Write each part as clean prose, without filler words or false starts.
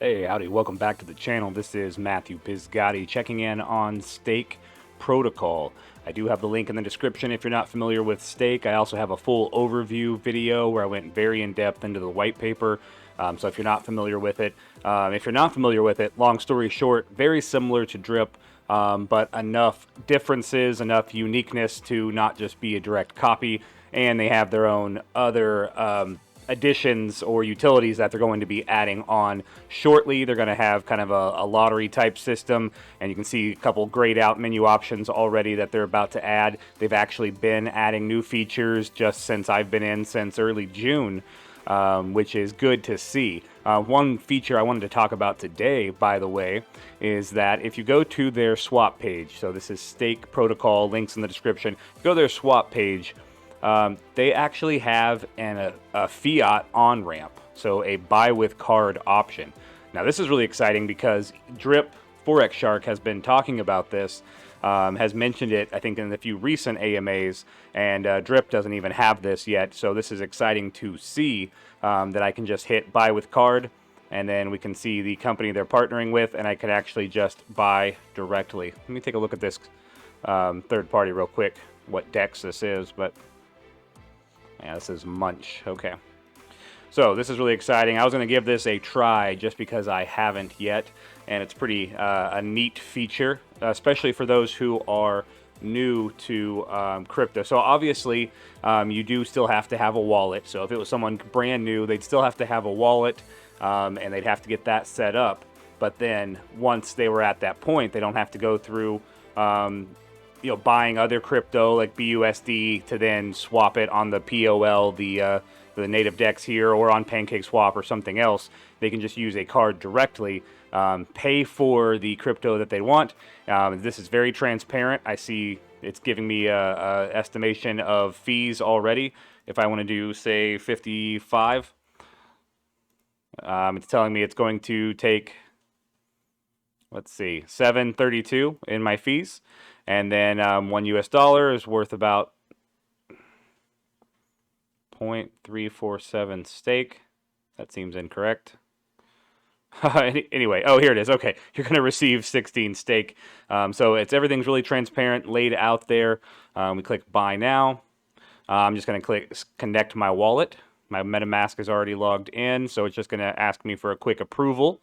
Hey, howdy, welcome back to the channel. This is Matthew Pizgatti checking in on Stake Protocol. I do have the link in the description if you're not familiar with Stake. I also have a full overview video where I went very in-depth into the white paper. So if you're not familiar with it, long story short, very similar to DRIP, but enough differences, enough uniqueness to not just be a direct copy, and they have their own other additions or utilities that they're going to be adding on shortly. They're going to have kind of a lottery type system, and you can see a couple grayed out menu options already that they're about to add. They've actually been adding new features just since I've been in since early June, which is good to see. One feature I wanted to talk about today, by the way, is that if you go to their swap page, so this is Stake Protocol, links in the description, go to their swap page, they actually have a Fiat on-ramp, so a buy with card option. Now this is really exciting because DRIP Forex Shark has been talking about this, has mentioned it I think in a few recent AMAs, and DRIP doesn't even have this yet, so this is exciting to see that I can just hit buy with card, and then we can see the company they're partnering with, and I can actually just buy directly. Let me take a look at this third party real quick, what DEX this is, but yeah, this is Munch. Okay. So this is really exciting. I was going to give this a try just because I haven't yet, and it's pretty a neat feature, especially for those who are new to crypto. So obviously, you do still have to have a wallet. So if it was someone brand new, they'd still have to have a wallet, and they'd have to get that set up. But then once they were at that point, they don't have to go through buying other crypto like BUSD to then swap it on the POL, the native DEX here, or on PancakeSwap or something else. They can just use a card directly, pay for the crypto that they want. This is very transparent. I see it's giving me a estimation of fees already. If I want to do, say, 55, it's telling me it's going to take, let's see, 732 in my fees. And then $1 is worth about 0.347 stake. That seems incorrect. Anyway, oh, here it is. Okay, you're going to receive 16 stake. So everything's really transparent, laid out there. We click buy now. I'm just going to click connect my wallet. My MetaMask is already logged in, so it's just going to ask me for a quick approval.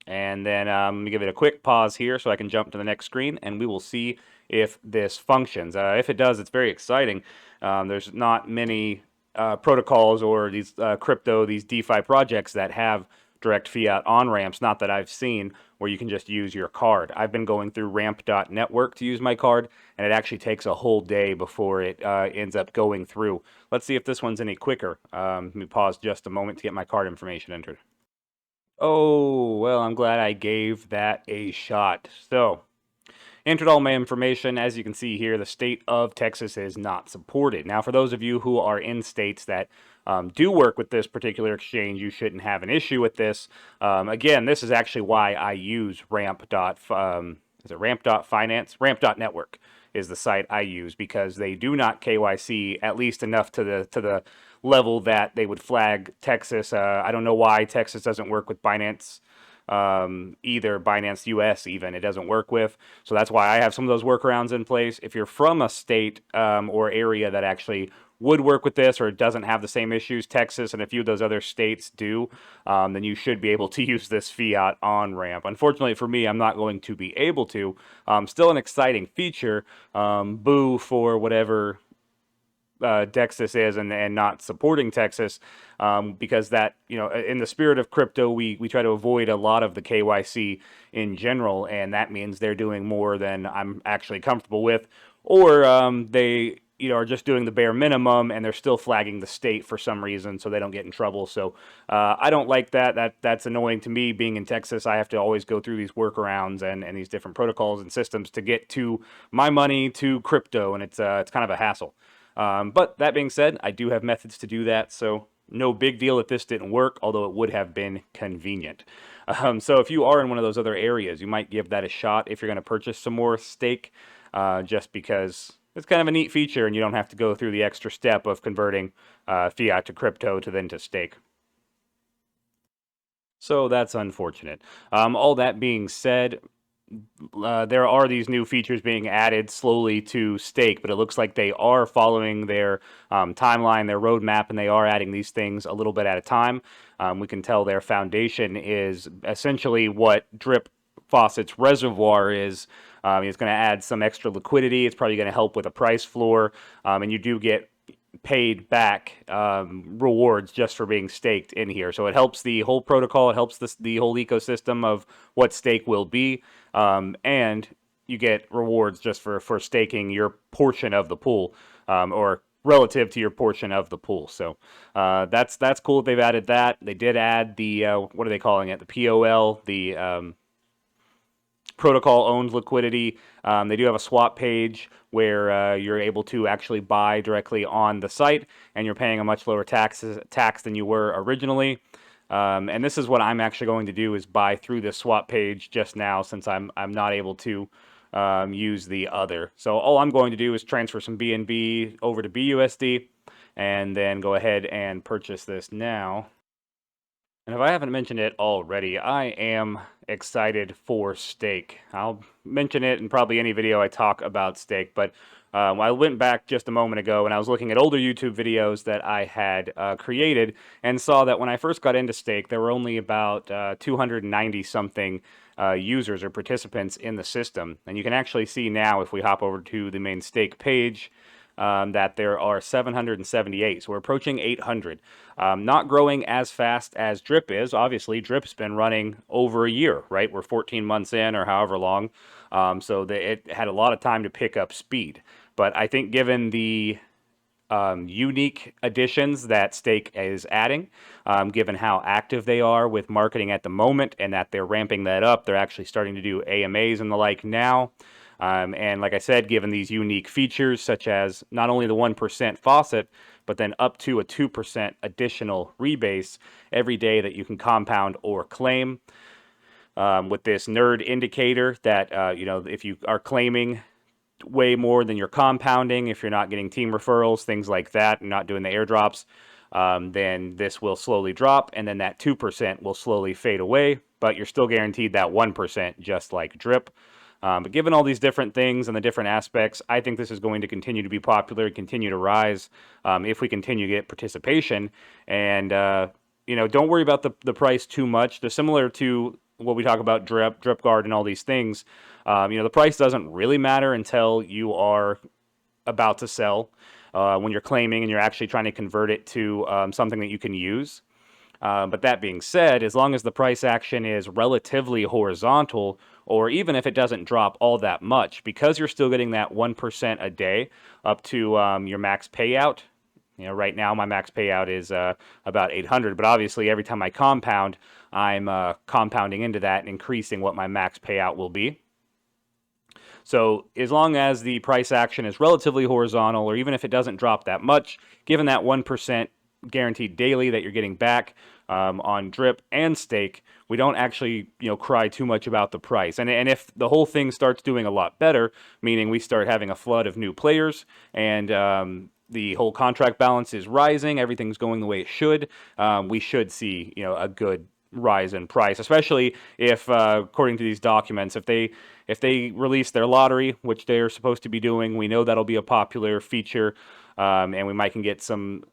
And then let me give it a quick pause here so I can jump to the next screen, and we will see if this functions. If it does, it's very exciting. There's not many protocols or these these DeFi projects that have direct fiat on-ramps, not that I've seen, where you can just use your card. I've been going through ramp.network to use my card, and it actually takes a whole day before it ends up going through. Let's see if this one's any quicker. Let me pause just a moment to get my card information entered. Oh, well, I'm glad I gave that a shot. So, entered all my information. As you can see here, the state of Texas is not supported. Now, for those of you who are in states that do work with this particular exchange, you shouldn't have an issue with this. Again, this is actually why I use is it ramp.finance? Ramp.network is the site I use, because they do not KYC, at least enough to the level that they would flag Texas. I don't know why Texas doesn't work with Binance, either Binance US even, it doesn't work with. So that's why I have some of those workarounds in place. If you're from a state or area that actually would work with this, or doesn't have the same issues Texas and a few of those other states do, then you should be able to use this fiat on-ramp. Unfortunately for me, I'm not going to be able to. Still an exciting feature. Boo for whatever Texas is and not supporting Texas, because that, in the spirit of crypto, we try to avoid a lot of the KYC in general, and that means they're doing more than I'm actually comfortable with, or they are just doing the bare minimum, and they're still flagging the state for some reason so they don't get in trouble. So I don't like that. That's annoying to me. Being in Texas, I have to always go through these workarounds and these different protocols and systems to get to my money, to crypto, and it's kind of a hassle. But that being said, I do have methods to do that, so no big deal if this didn't work, although it would have been convenient. So if you are in one of those other areas, you might give that a shot if you're going to purchase some more stake, just because it's kind of a neat feature, and you don't have to go through the extra step of converting fiat to crypto to then to stake. So that's unfortunate. All that being said, there are these new features being added slowly to stake, but it looks like they are following their timeline, their roadmap, and they are adding these things a little bit at a time. We can tell their foundation is essentially what Drip Faucet's reservoir is. It's going to add some extra liquidity. It's probably going to help with a price floor, and you do get paid back rewards just for being staked in here. So it helps the whole protocol. It helps the whole ecosystem of what stake will be, and you get rewards just for staking your portion of the pool, or relative to your portion of the pool. So that's cool that they've added that. They did add the what are they calling it? The POL, the protocol owned liquidity. They do have a swap page where you're able to actually buy directly on the site, and you're paying a much lower tax than you were originally. And this is what I'm actually going to do, is buy through this swap page just now, since I'm not able to use the other. So all I'm going to do is transfer some BNB over to BUSD, and then go ahead and purchase this now. And if I haven't mentioned it already, I am excited for stake. I'll mention it in probably any video I talk about stake, but I went back just a moment ago and I was looking at older YouTube videos that I had created, and saw that when I first got into stake, there were only about 290 something users or participants in the system. And you can actually see now, if we hop over to the main stake page, that there are 778. So we're approaching 800. Not growing as fast as Drip is. Obviously, Drip's been running over a year, right? We're 14 months in, or however long. So it had a lot of time to pick up speed. But I think given the unique additions that stake is adding, given how active they are with marketing at the moment, and that they're ramping that up, they're actually starting to do AMAs and the like now. And like I said, given these unique features, such as not only the 1% faucet, but then up to a 2% additional rebase every day that you can compound or claim. With this nerd indicator that, if you are claiming way more than you're compounding, if you're not getting team referrals, things like that, and not doing the airdrops, then this will slowly drop, and then that 2% will slowly fade away, but you're still guaranteed that 1%, just like Drip. But given all these different things and the different aspects, I think this is going to continue to be popular, continue to rise, if we continue to get participation. And, don't worry about the price too much. They're similar to what we talk about Drip Guard, and all these things. The price doesn't really matter until you are about to sell, when you're claiming and you're actually trying to convert it to something that you can use. But that being said, as long as the price action is relatively horizontal, or even if it doesn't drop all that much, because you're still getting that 1% a day up to your max payout. Right now my max payout is about 800, but obviously every time I compound, I'm compounding into that and increasing what my max payout will be. So as long as the price action is relatively horizontal, or even if it doesn't drop that much, given that 1% guaranteed daily that you're getting back on Drip and stake, we don't actually cry too much about the price. And if the whole thing starts doing a lot better, meaning we start having a flood of new players, and the whole contract balance is rising, everything's going the way it should, we should see a good rise in price, especially if, according to these documents, if they release their lottery, which they're supposed to be doing, we know that'll be a popular feature, and we might can get some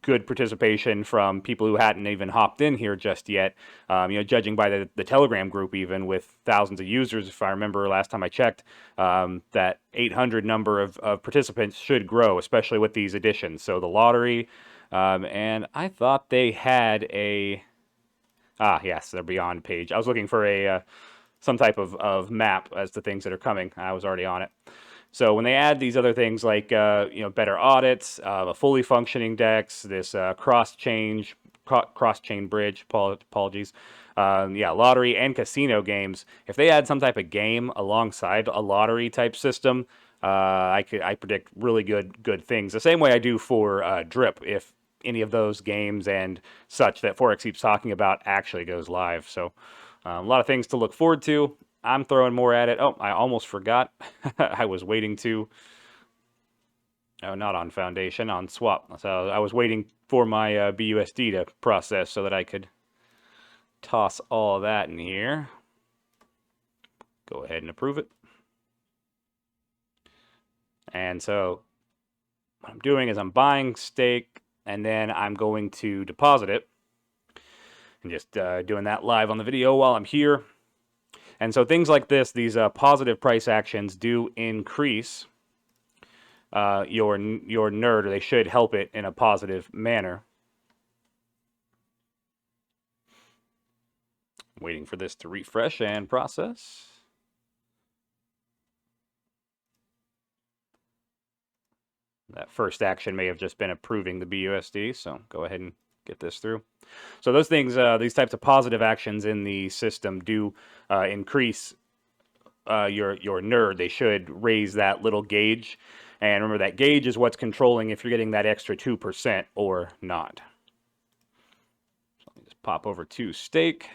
good participation from people who hadn't even hopped in here just yet. Judging by the Telegram group, even with thousands of users, if I remember last time I checked, that 800 number of participants should grow, especially with these additions. So the lottery, and I thought they had a yes, their Beyond page. I was looking for some type of map as to things that are coming. I was already on it. So when they add these other things like better audits, a fully functioning DEX, this cross-chain bridge, apologies, lottery and casino games. If they add some type of game alongside a lottery type system, I predict really good things. The same way I do for Drip, if any of those games and such that Forex keeps talking about actually goes live. So a lot of things to look forward to. I'm throwing more at it. Oh, I almost forgot. I was waiting to Oh, not on Foundation, on Swap. So I was waiting for my BUSD to process so that I could toss all of that in here. Go ahead and approve it. And so what I'm doing is I'm buying stake, and then I'm going to deposit it. And just doing that live on the video while I'm here. And so things like this, these positive price actions do increase your nerd, or they should help it in a positive manner. Waiting for this to refresh and process. That first action may have just been approving the BUSD, so go ahead and get this through. So those things, these types of positive actions in the system do increase your nerd. They should raise that little gauge. And remember, that gauge is what's controlling if you're getting that extra 2% or not. So let me just pop over to stake.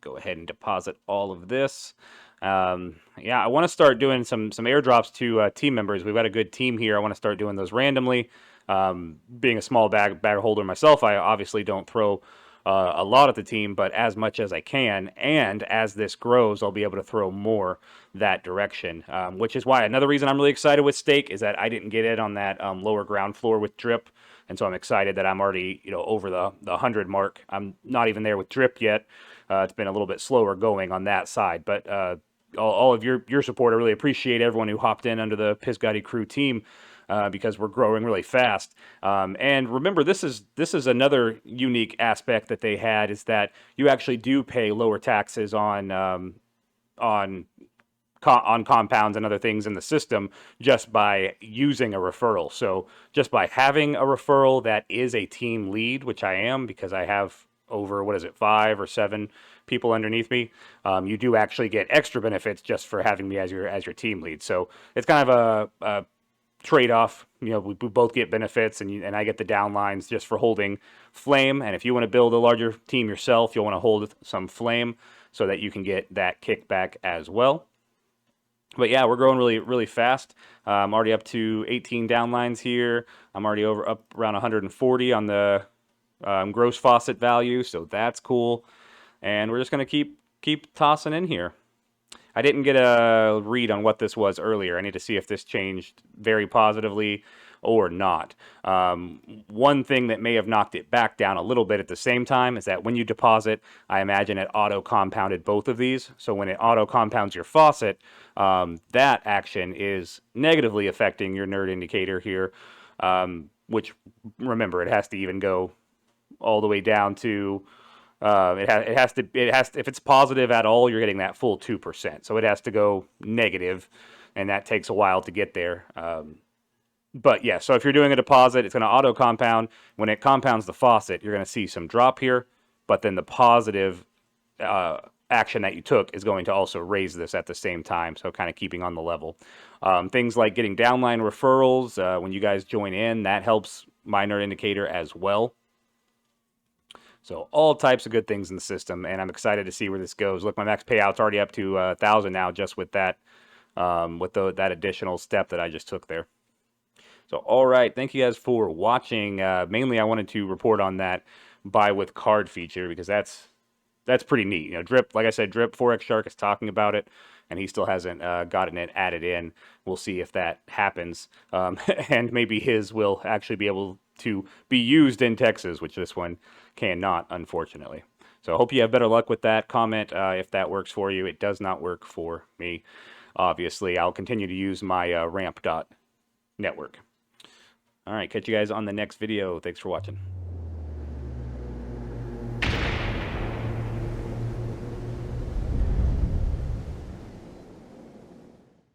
Go ahead and deposit all of this. Yeah, I want to start doing some airdrops to team members. We've got a good team here. I want to start doing those randomly. Being a small bag holder myself, I obviously don't throw a lot at the team, but as much as I can. And as this grows, I'll be able to throw more that direction, which is why another reason I'm really excited with stake is that I didn't get it on that lower ground floor with DRIP. And so I'm excited that I'm already, over the 100 mark. I'm not even there with DRIP yet. It's been a little bit slower going on that side, but all of your support, I really appreciate everyone who hopped in under the Pizgatti crew team because we're growing really fast. And remember, this is another unique aspect that they had, is that you actually do pay lower taxes on compounds and other things in the system just by using a referral. So just by having a referral that is a team lead, which I am because I have over, 5 or 7 people underneath me, you do actually get extra benefits just for having me as your team lead. So it's kind of a trade-off. We both get benefits, and I get the downlines just for holding flame. And if you want to build a larger team yourself, you'll want to hold some flame so that you can get that kickback as well. But yeah, we're growing really, really fast. I'm already up to 18 downlines here. I'm already up around 140 on the gross faucet value, so that's cool. And we're just going to keep tossing in here. I didn't get a read on what this was earlier. I need to see if this changed very positively or not. One thing that may have knocked it back down a little bit at the same time is that when you deposit, I imagine it auto-compounded both of these. So when it auto-compounds your faucet, that action is negatively affecting your nerd indicator here, which, remember, it has to even go all the way down to it has to if it's positive at all, you're getting that full 2%. So it has to go negative, and that takes a while to get there. But yeah, so if you're doing a deposit, it's going to auto compound. When it compounds the faucet, you're going to see some drop here, but then the positive action that you took is going to also raise this at the same time, so kind of keeping on the level. Things like getting downline referrals, when you guys join in, that helps my nerd indicator as well. So all types of good things in the system, and I'm excited to see where this goes. Look, my max payout's already up to 1,000 now, just with that, that additional step that I just took there. So, all right, thank you guys for watching. Mainly, I wanted to report on that buy with card feature because that's pretty neat. DRIP, like I said, DRIP Forex Shark is talking about it, and he still hasn't gotten it added in. We'll see if that happens, and maybe his will actually be able to be used in Texas, which this one cannot, unfortunately. So I hope you have better luck with that. Comment if that works for you. It does not work for me, obviously. I'll continue to use my ramp.network. All right, catch you guys on the next video. Thanks for watching.